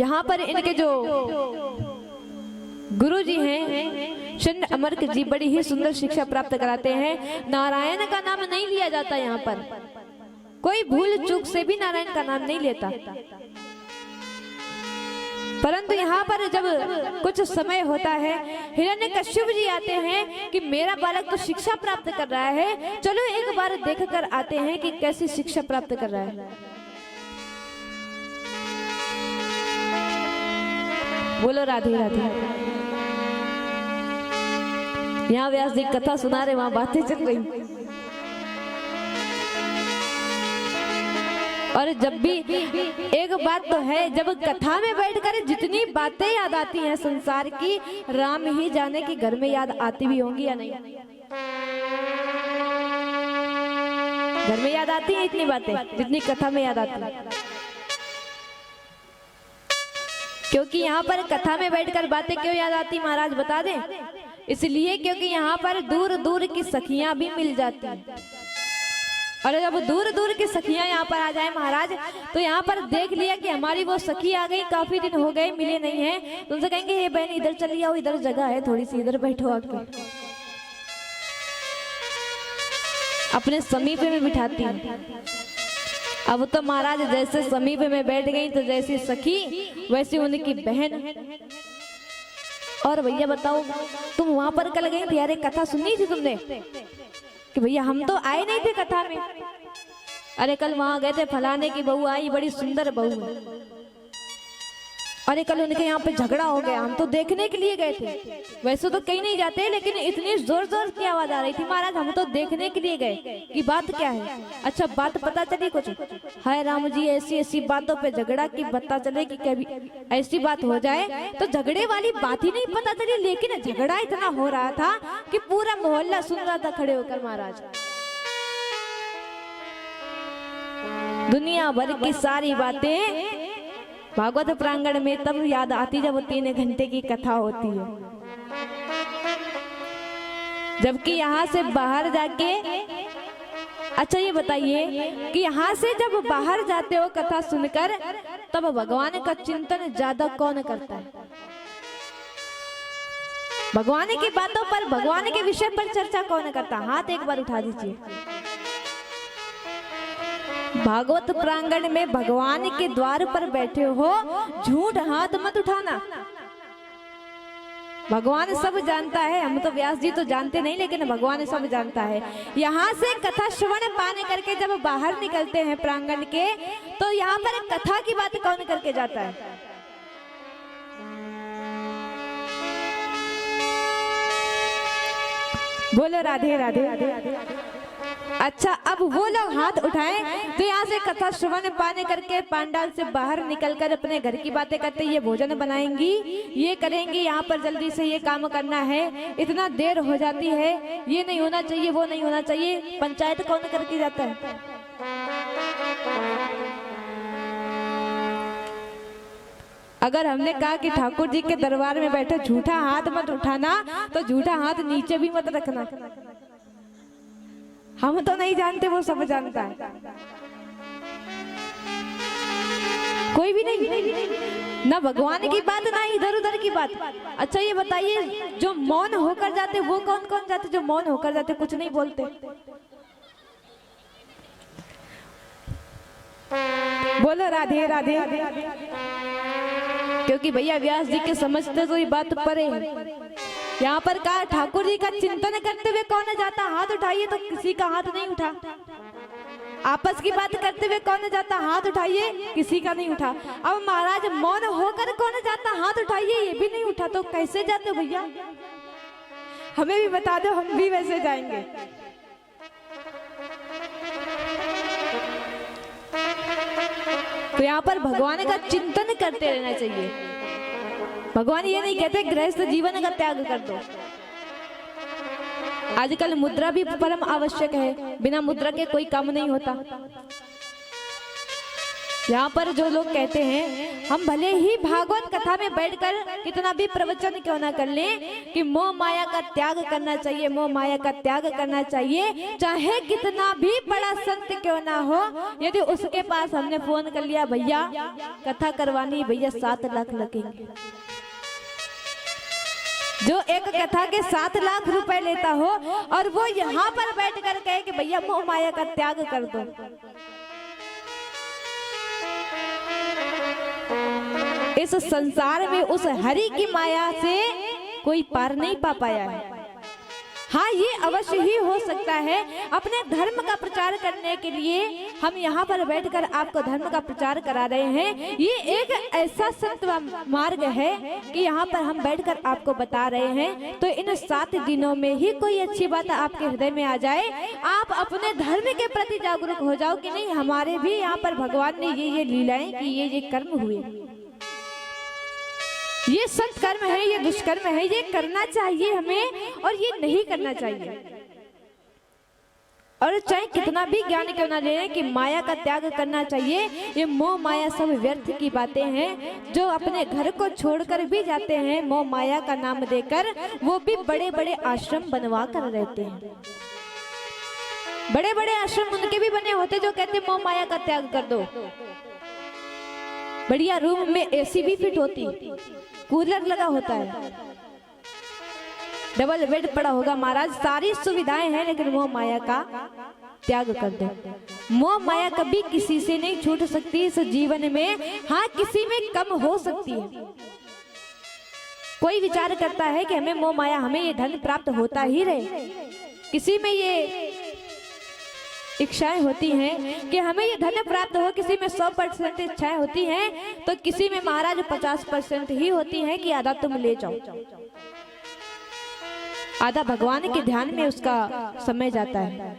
यहाँ पर इनके जो गुरु जी हैं चंड अमरक जी बड़ी ही सुंदर शिक्षा प्राप्त कराते हैं। नारायण का नाम नहीं लिया जाता, यहाँ पर कोई भूल चूक से भी नारायण का नाम नहीं लेता, परंतु यहाँ पर जब कुछ समय होता है हिरण्यकश्यप जी आते हैं कि मेरा बालक तो शिक्षा प्राप्त कर रहा है, चलो एक बार देख कर आते हैं कि कैसी शिक्षा प्राप्त कर रहा है। बोलो राधे राधे। यहाँ व्यास जी कथा सुना रहे, वहां बातें चल रही, और जब भी एक बात तो है, जब कथा में बैठकर जितनी बातें याद आती हैं संसार की, राम ही जाने कि घर में याद आती भी होंगी या नहीं। घर में याद आती है इतनी बातें जितनी कथा में याद आती है, क्योंकि यहाँ पर कथा में बैठकर बातें क्यों याद आती महाराज बता दें? इसलिए क्योंकि यहाँ पर दूर दूर की सखियां भी मिल जाती हैं, और जब दूर दूर की सखियां यहाँ पर आ जाए महाराज, तो यहाँ पर देख लिया कि हमारी वो सखी आ गई, काफी दिन हो गए मिले नहीं है, तो उनसे कहेंगे ये बहन इधर चली आओ, इधर जगह है थोड़ी सी, इधर बैठो आके, अपने समीप में बिठाती हैं। अब तो महाराज जैसे समीप में बैठ गई तो जैसी सखी वैसी उनकी बहन। और भैया बताओ, तुम वहां पर कल गई थी, यार कथा सुनी थी तुमने कि भैया हम तो आए नहीं थे कथा में? अरे कल वहां गए थे, फलाने की बहू आई, बड़ी सुंदर बहू है, अरे कल उनके यहाँ पे झगड़ा हो गया, हम तो देखने के लिए गए थे। वैसे तो कहीं नहीं जाते, लेकिन इतनी जोर जोर की आवाज आ रही थी महाराज, हम तो देखने के लिए गए कि बात क्या है। अच्छा बात पता चली कुछ? हाय राम जी, ऐसी ऐसी बातों पे झगड़ा की पता चले कि कभी ऐसी बात हो जाए, तो झगड़े वाली बात ही नहीं पता चली, लेकिन झगड़ा इतना हो रहा था कि पूरा मोहल्ला सुन रहा था खड़े होकर महाराज। दुनिया भर की सारी बातें भागवत प्रांगण में तब याद आती जब 3 घंटे की कथा होती है, जबकि यहाँ से बाहर जाके, अच्छा ये बताइए कि यहाँ से जब बाहर जाते हो कथा सुनकर, तब भगवान का चिंतन ज्यादा कौन करता है? भगवान की बातों पर, भगवान के विषय पर चर्चा कौन करता? हाथ एक बार उठा दीजिए। भागवत प्रांगण में भगवान के द्वार पर बैठे हो, झूठ हाथ मत उठाना। भगवान सब जानता है, हम तो व्यास जी तो जानते नहीं, लेकिन भगवान सब जानता है। यहाँ से कथा श्रवण पाने करके जब बाहर निकलते हैं प्रांगण के, तो यहाँ पर कथा की बात कौन करके जाता है? बोलो राधे राधे राधे। अच्छा अब वो लोग हाथ उठाएं तो यहाँ से कथा श्रवण पाने करके पांडाल से बाहर निकलकर अपने घर की बातें करते, ये भोजन बनाएंगी, ये करेंगी, यहाँ पर जल्दी से ये काम करना है, इतना देर हो जाती है, ये नहीं होना चाहिए, वो नहीं होना चाहिए। पंचायत कौन करके जाता है? अगर हमने कहा कि ठाकुर जी के दरबार में बैठे झूठा हाथ मत उठाना, तो झूठा हाथ नीचे भी मत रखना। हम तो नहीं जानते, वो सब जानता है, कोई भी नहीं, ना भगवान की बात ना इधर उधर की बात। अच्छा ये बताइए, जो मौन होकर जाते वो कौन कौन जाते? जो मौन होकर जाते, कुछ नहीं बोलते। बोलो राधे राधे। क्योंकि भैया व्यास जी के समझते तो ये बात परे है। यहाँ पर कहा ठाकुर जी का चिंतन करते हुए कौन जाता? हाथ उठाइए, तो किसी का हाथ नहीं उठा। आपस की बात करते हुए कौन जाता? हाथ उठाइए, किसी का नहीं उठा। अब महाराज मौन होकर कौन जाता? हाथ उठाइए, ये भी नहीं उठा, तो कैसे जाते भैया? हमें भी बता दो, हम भी वैसे जाएंगे। तो यहाँ पर भगवान का चिंतन करते रहना चाहिए। भगवान ये नहीं कहते गृहस्थ जीवन का त्याग कर दो। आजकल मुद्रा भी परम आवश्यक है, बिना मुद्रा के कोई काम नहीं होता। यहाँ पर जो लोग कहते हैं हम भले ही भागवत कथा में बैठकर कितना भी प्रवचन क्यों ना कर लें कि मोह माया का त्याग करना चाहिए, मोह माया का त्याग करना चाहिए, चाहे कितना भी बड़ा संत क्यों ना हो, यदि उसके पास हमने फोन कर लिया भैया कथा करवानी, भैया 7 लाख लगेंगे। जो एक कथा के 7 लाख रुपए लेता हो और वो यहाँ पर बैठकर कहे कि भैया मोह माया का त्याग कर दो, इस संसार में उस हरि की माया से कोई पार नहीं पा पाया है। हाँ, ये अवश्य ही हो सकता है अपने धर्म का प्रचार करने के लिए हम यहाँ पर बैठकर आपको धर्म का प्रचार करा रहे हैं। ये एक ऐसा संत मार्ग है कि यहाँ पर हम बैठकर आपको बता रहे हैं, तो इन 7 दिनों में ही कोई अच्छी बात आपके हृदय में आ जाए, आप अपने धर्म के प्रति जागरूक हो जाओ कि नहीं हमारे भी यहाँ पर भगवान ने ये लीलाएं कि ये कर्म हुए, ये सत्कर्म है, ये दुष्कर्म है, ये करना चाहिए हमें और ये नहीं करना चाहिए। और चाहे कितना भी ज्ञान क्यों ना ले कि माया का त्याग करना चाहिए, ये मोह माया सब व्यर्थ की बातें हैं। जो अपने घर को छोड़कर भी जाते हैं मोह माया का नाम देकर, वो भी बड़े बड़े आश्रम बनवा कर रहते हैं। बड़े बड़े आश्रम उनके भी बने होते जो कहते मोह माया का त्याग कर दो। बढ़िया रूम में एसी भी फिट होती, कूलर लगा होता है, डबल बेड पड़ा होगा, महाराज सारी सुविधाएं हैं, लेकिन मोह माया का त्याग कर दो। मोह माया कभी किसी से नहीं छूट सकती इस जीवन में। हाँ, किसी में कम हो सकती है। कोई विचार करता है कि हमें मोह माया, हमें ये धन प्राप्त होता ही रहे, किसी में ये इच्छाएं होती हैं कि हमें ये धन प्राप्त हो, किसी में 100% इच्छाएं होती हैं, तो किसी में महाराज 50% ही होती हैं कि आधा तुम ले जाओ, आधा भगवान के ध्यान में उसका समय जाता है।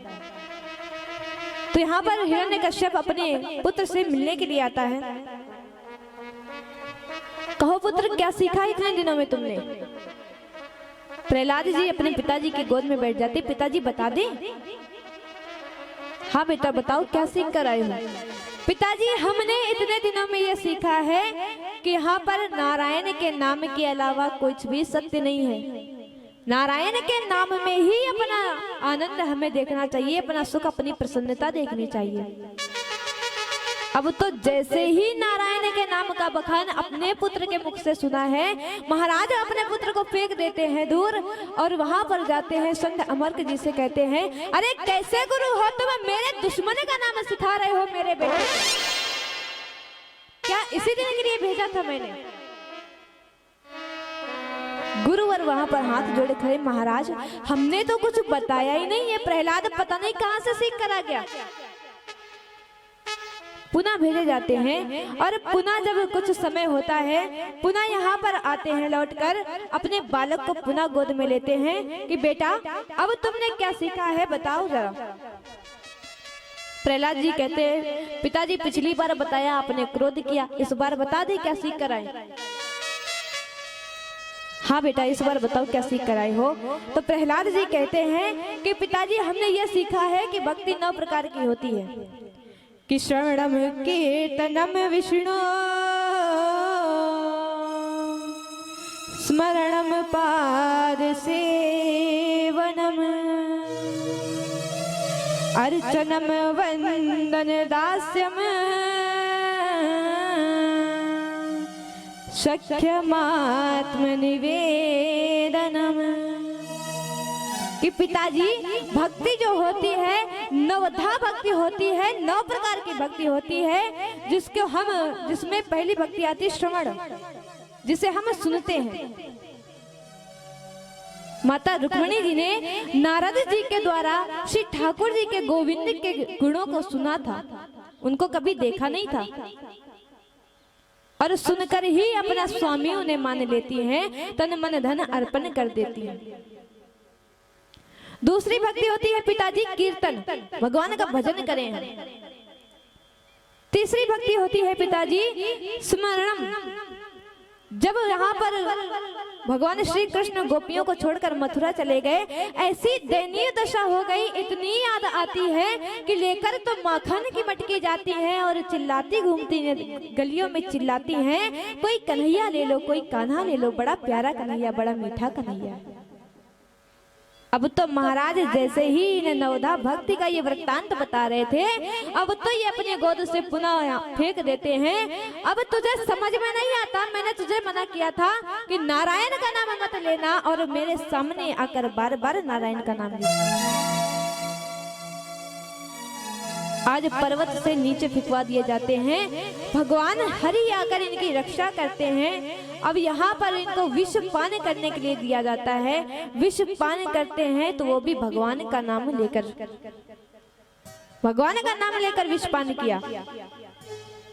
तो यहाँ पर हिरण्यकश्यप अपने पुत्र से मिलने के लिए आता है। कहो पुत्र क्या सीखा इतने दिनों में तुमने? प्रहलाद जी अपने पिताजी की गोद में बैठ जाते। पिताजी बता दें? हाँ बेटा बताओ क्या सीख कर आए हो? पिताजी हमने इतने दिनों में ये सीखा है कि यहाँ पर नारायण के नाम के अलावा कुछ भी सत्य नहीं है। नारायण के नाम में ही अपना आनंद हमें देखना चाहिए, अपना सुख, अपनी प्रसन्नता देखनी चाहिए। अब तो जैसे ही नारायण के नाम का बखान अपने पुत्र के मुख से सुना है, महाराज अपने पुत्र को फेंक देते हैं दूर और वहां पर जाते हैं संत अमर्क जी से कहते हैं, अरे कैसे गुरु हो तुम, मेरे दुश्मन का नाम सिखा रहे हो मेरे बेटे को? क्या इसी दिन के लिए भेजा था मैंने? गुरुवर वहां पर हाथ जोड़े खड़े, महाराज हमने तो कुछ बताया ही नहीं है, प्रहलाद पता नहीं कहां से सीख कर आ गया। पुनः भेजे जाते हैं और पुनः जब कुछ समय होता है पुनः यहाँ पर आते हैं लौटकर, अपने बालक को पुनः गोद में लेते हैं कि बेटा अब तुमने क्या सीखा है बताओ जरा। प्रहलाद जी कहते हैं पिताजी पिछली बार बताया आपने क्रोध किया, इस बार बता दे क्या सीख कर आए? हाँ बेटा इस बार बताओ क्या सीख कर आए हो? तो प्रहलाद जी कहते हैं कि पिताजी हमने ये सीखा है कि भक्ति 9 प्रकार की होती है, कि श्रवणम कीर्तनम विष्णु, स्मरणम पाद सेवनम, अर्चनम वंदन दास्यम, सख्यमात्म निवेदनम। कि पिताजी भक्ति जो होती है 9धा भक्ति होती है, 9 प्रकार की भक्ति होती है, जिसमें पहली भक्ति आती है श्रवण, जिसे हम सुनते हैं। माता रुक्मिणी जी ने नारद जी के द्वारा श्री ठाकुर जी के गोविंद के गुणों को सुना था, उनको कभी देखा नहीं था, और सुनकर ही अपना स्वामी उन्हें मान लेती हैं, तन मन धन अर्पण कर देती हैं। दूसरी भक्ति होती है पिताजी कीर्तन, भगवान का भजन करें हम। तीसरी भक्ति होती है पिताजी स्मरणम, जब यहाँ पर भगवान श्री कृष्ण गोपियों को छोड़कर मथुरा चले गए, ऐसी दयनीय दशा हो गई, इतनी याद आती है कि लेकर तो माखन की मटकी जाती है और चिल्लाती घूमती हैं, गलियों में चिल्लाती हैं, कोई कन्हैया ले लो, कोई कान्हा ले लो, बड़ा प्यारा कन्हैया, बड़ा मीठा कन्हैया। अब तो महाराज जैसे ही इन्हें नवधा भक्ति का ये वृत्तांत बता रहे थे, अब तो ये अपने गोद से पुनः फेंक देते हैं। अब तुझे समझ में नहीं आता, मैंने तुझे मना किया था कि नारायण का नाम मत लेना, और मेरे सामने आकर बार बार नारायण का नाम लेना। आज पर्वत से नीचे फिकवा दिए जाते हैं, भगवान हरि आकर इनकी रक्षा करते हैं। अब यहाँ पर इनको विष पान करने के लिए दिया जाता है, विष पान करते हैं तो वो भी भगवान का नाम लेकर, भगवान का नाम लेकर विष पान किया।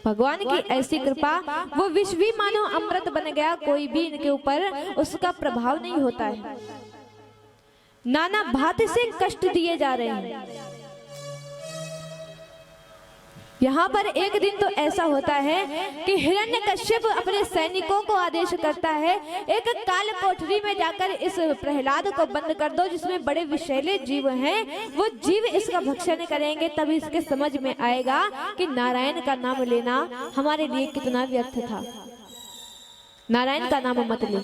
भगवान की ऐसी कृपा, वो विष भी मानो अमृत बन गया, कोई भी इनके ऊपर उसका प्रभाव नहीं होता है। नाना भांति से कष्ट दिए जा रहे हैं। यहाँ पर एक दिन तो ऐसा होता है कि हिरण्यकश्यप अपने सैनिकों को आदेश करता है, एक काल कोठरी में जाकर इस प्रहलाद को बंद कर दो, जिसमें बड़े विषैले जीव हैं, वो जीव इसका भक्षण करेंगे, तब इसके समझ में आएगा कि नारायण का नाम लेना हमारे लिए कितना व्यर्थ था। नारायण का नाम मत ले।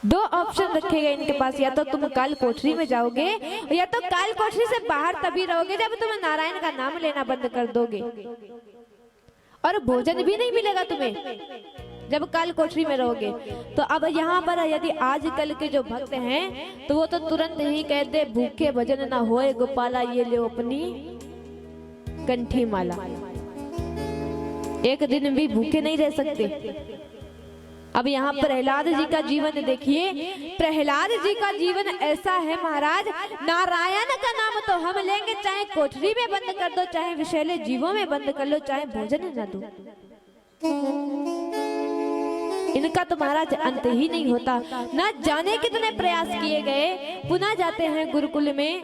दो ऑप्शन रखे गए इनके पास, या तो तुम काल कोठरी में जाओगे, या तो काल कोठरी से बाहर तभी रहोगे जब तुम नारायण का नाम लेना बंद कर दोगे, और भोजन भी नहीं मिलेगा तुम्हें जब काल कोठरी में रहोगे। तो अब यहाँ पर यदि आजकल के जो भक्त हैं तो वो तो तुरंत ही कहते, भूखे भजन ना होए गोपाला, ये ले अपनी कंठी माला। एक दिन भी भूखे नहीं रह सकते। अब यहाँ प्रहलाद जी का जीवन देखिए, प्रहलाद जी का जीवन ऐसा है महाराज, नारायण का नाम तो हम लेंगे, चाहे कोठरी में बंद कर दो, चाहे विषैले जीवों में बंद कर लो, चाहे भोजन न दो, इनका तो महाराज अंत ही नहीं होता। न जाने कितने प्रयास किए गए, पुनः जाते हैं गुरुकुल में।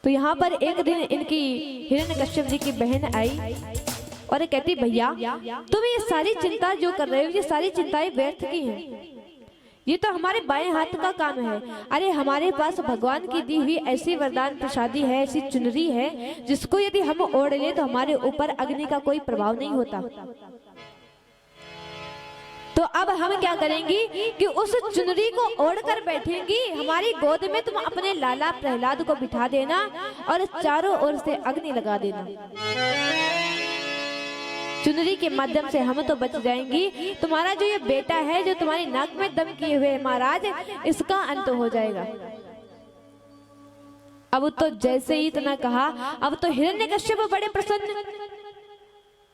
तो यहाँ पर एक दिन इनकी हिरण्यकश्यप जी की बहन आई और कहती, भैया तुम ये सारी चिंता जो कर रहे हो, ये सारी चिंताएं व्यर्थ की हैं, ये तो हमारे बाएं हाथ का काम है। अरे हमारे पास भगवान की दी हुई ऐसी वरदान प्रसादी है, ऐसी चुनरी है, जिसको यदि हम ओढ़ ले तो हमारे ऊपर अग्नि का कोई प्रभाव नहीं होता। तो अब हम क्या करेंगी कि उस चुनरी को ओढ़कर बैठेंगी, हमारी गोद में तुम अपने लाला प्रहलाद को बिठा देना और चारों ओर से अग्नि लगा देना। चुनरी के माध्यम से हम तो बच जाएंगी, तुम्हारा जो ये बेटा है जो तुम्हारी नाक में दम किए हुए महाराज, इसका अंत हो जाएगा। अब तो जैसे ही इतना कहा, अब तो हिरण्यकश्यप बड़े प्रसन्न।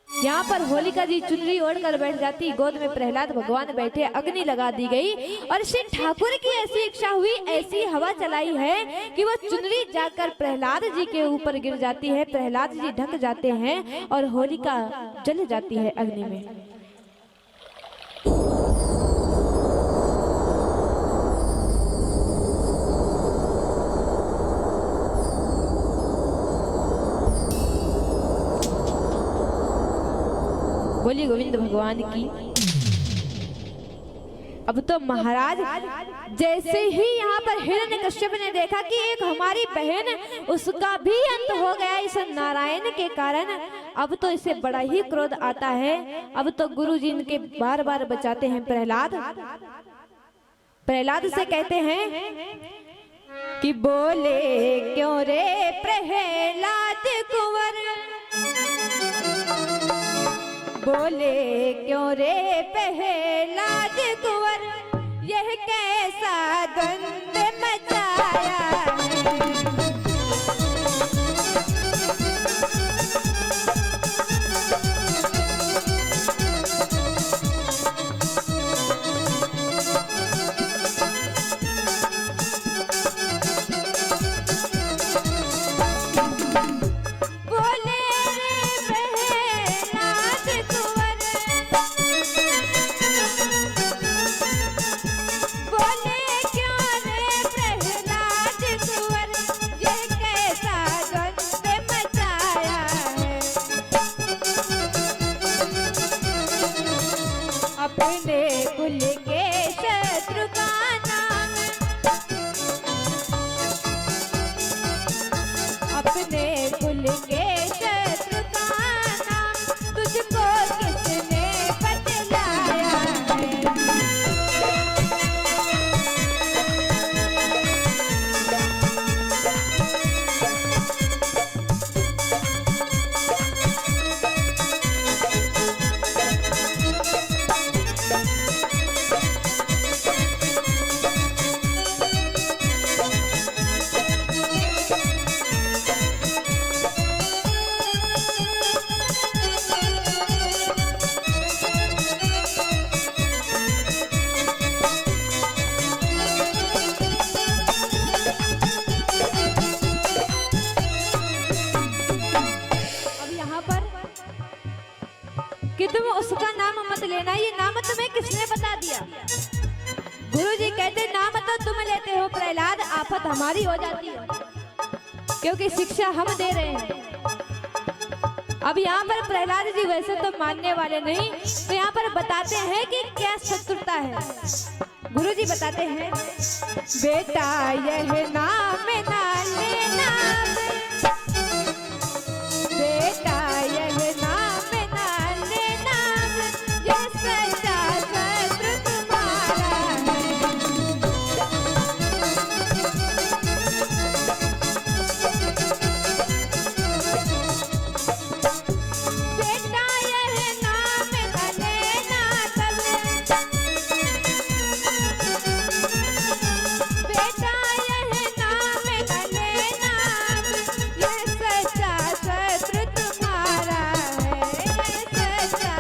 यहाँ पर होलिका जी चुनरी ओढ़कर बैठ जाती, गोद में प्रहलाद भगवान बैठे, अग्नि लगा दी गई, और श्री ठाकुर की ऐसी इच्छा हुई, ऐसी हवा चलाई है कि वो चुनरी जाकर प्रहलाद जी के ऊपर गिर जाती है, प्रहलाद जी ढक जाते हैं और होलिका जल जाती है अग्नि में। बोलिए गोविंद भगवान की। अब तो महाराज जैसे ही यहाँ पर हिरण्यकश्यप ने देखा कि एक हमारी बहन, उसका भी अंत हो गया इस नारायण के कारण, अब तो इसे बड़ा ही क्रोध आता है। अब तो गुरु जी इनके बार बार बचाते हैं। प्रहलाद से कहते हैं कि बोले क्यों रे प्रहलाद कुंवर, बोले क्यों रे प्रहलाद कुंवर, यह कैसा द्वंद्व मचाया कि तुम उसका नाम मत लेना, ये नाम तुम्हें किसने बता दिया? गुरुजी कहते नाम तो तुम लेते हो प्रहलाद, आफत हमारी हो जाती है, क्योंकि शिक्षा हम दे रहे हैं। अब यहाँ पर प्रहलाद जी वैसे तो मानने वाले नहीं, तो यहाँ पर बताते हैं कि क्या शत्रुता है। गुरुजी बताते हैं, बेटा यह नाम ना लेना, बेटा यह नाम ना लेना, ये सच्चा शत्रु तुम्हारा है। बेटा यह नाम ना लेना तब, बेटा यह नाम ना लेना, ये सच्चा शत्रु तुम्हारा है, ये सच्चा।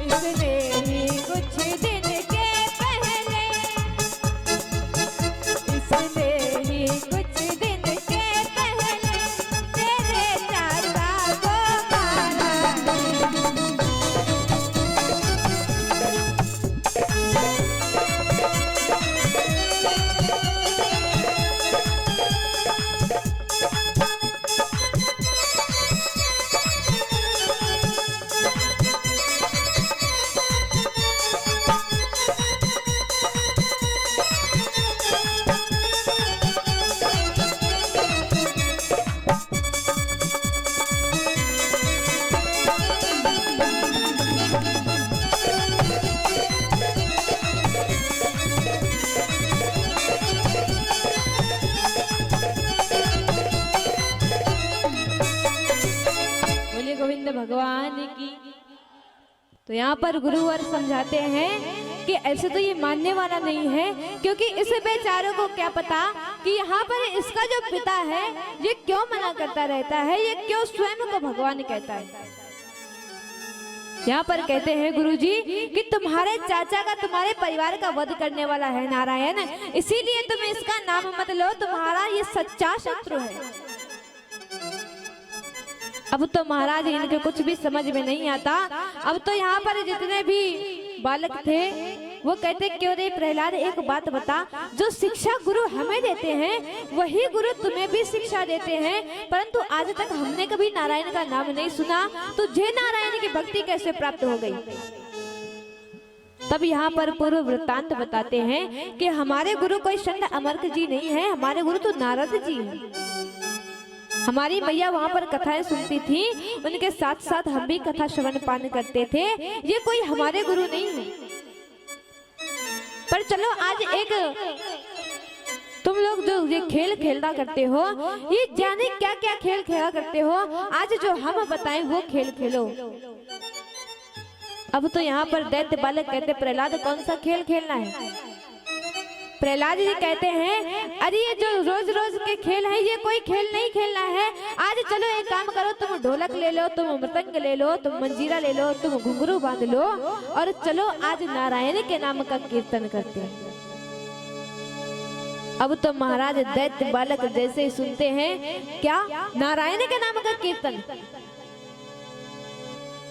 इसने ही कुछ दिन के पहले, इसने ही कुछ दिन के पहले तेरे चाचा को मारा है। बोलिए गोविंद भगवान की। तो यहाँ पर गुरुवर समझाते हैं कि ऐसे तो ये मानने वाला नहीं है, क्योंकि इस बेचारों को क्या पता कि यहाँ पर इसका जो पिता है ये क्यों मना करता रहता है, ये क्यों स्वयं को भगवान कहता है। यहाँ पर कहते हैं गुरुजी कि तुम्हारे चाचा का, तुम्हारे परिवार का वध करने वाला है नारायण, इसीलिए तुम इसका नाम मत लो, तुम्हारा ये सच्चा शत्रु है। अब तो महाराज इनके कुछ भी समझ में नहीं आता। अब तो यहाँ पर जितने भी बालक थे वो कहते क्यों रे प्रहलाद, एक बात बता, जो शिक्षा गुरु हमें देते हैं वही गुरु तुम्हें भी शिक्षा देते हैं, परंतु आज तक हमने कभी नारायण का नाम नहीं सुना, तुझे नारायण की भक्ति कैसे प्राप्त हो गई? तब यहाँ पर पूर्व वृत्तांत बताते हैं कि हमारे गुरु कोई संत अमर्क जी नहीं है, हमारे गुरु तो नारद जी हैं। हमारी मैया वहाँ पर कथाएं सुनती थी, उनके साथ साथ हम भी कथा श्रवण पान करते थे, ये कोई हमारे गुरु नहीं है। पर चलो आज एक तुम लोग जो ये खेल खेलना करते हो, ये जाने क्या क्या खेल खेला करते हो, आज जो हम बताएं वो खेल खेलो। अब तो यहाँ पर दैत्य बालक कहते प्रहलाद कौन सा खेल खेलना है? प्रहलाद जी कहते हैं अरे ये जो रोज रोज के खेल है ये कोई खेल नहीं खेलना है, आज चलो एक काम करो, तुम ढोलक ले लो, तुम मृदंग ले लो, तुम मंजीरा ले लो, तुम घुंघरू बांध लो और चलो आज नारायण के नाम का कीर्तन करते हैं। अब तो महाराज दैत्य बालक जैसे ही सुनते हैं क्या नारायण के नाम का कीर्तन,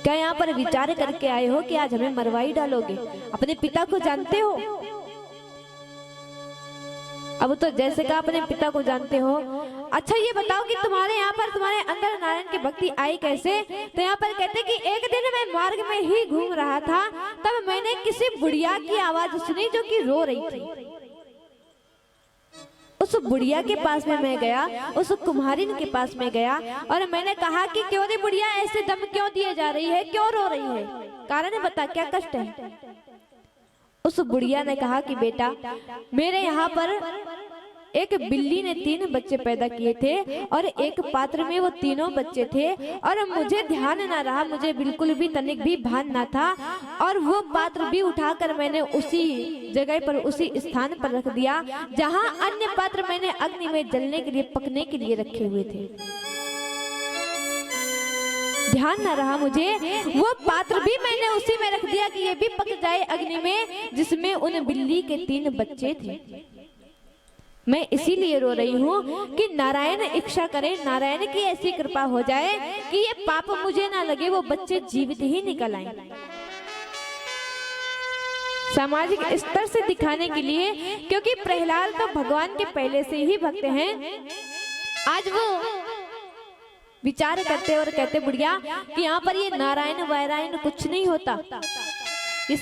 क्या यहाँ पर विचार करके आए हो कि आज हमें मरवाई डालोगे? अपने पिता को जानते हो? अब तो जैसे कहा अपने पिता को जानते हो। अच्छा ये बताओ कि तुम्हारे यहाँ पर तुम्हारे अंदर नारायण की भक्ति आई कैसे? तो यहाँ पर कहते कि एक दिन मैं मार्ग में ही घूम रहा था, तब मैंने किसी बुढ़िया की आवाज सुनी जो कि रो रही थी। उस बुढ़िया के पास में मैं गया, उस कुम्हारिन के पास में गया और मैंने कहा कि क्यों रे बुढ़िया ऐसे दम क्यों दिए जा रही है, क्यों रो रही है, कारण बता क्या कष्ट है? उस बुढ़िया ने कहा कि बेटा मेरे यहाँ पर एक बिल्ली ने 3 बच्चे पैदा किए थे और एक पात्र में वो तीनों बच्चे थे और मुझे ध्यान ना रहा, मुझे बिल्कुल भी तनिक भी भान ना था और वो पात्र भी उठाकर मैंने उसी जगह पर उसी स्थान पर रख दिया जहाँ अन्य पात्र मैंने अग्नि में जलने के लिए पकने के लिए रखे हुए थे। ध्यान न रहा मुझे, वो पात्र भी मैंने उसी में रख दिया कि ये भी पक जाए अग्नि में जिसमें उन बिल्ली के 3 बच्चे थे। मैं इसीलिए रो रही हूँ कि नारायण इच्छा करें, नारायण की ऐसी कृपा हो जाए कि ये पाप मुझे ना लगे, वो बच्चे जीवित ही निकल आए। सामाजिक स्तर से दिखाने के लिए, क्योंकि प्रहलाद तो भगवान के पहले से ही भक्त हैं। आज वो विचार करते और कहते बुढ़िया कि यहाँ पर ये नारायण वारायण कुछ नहीं होता, ये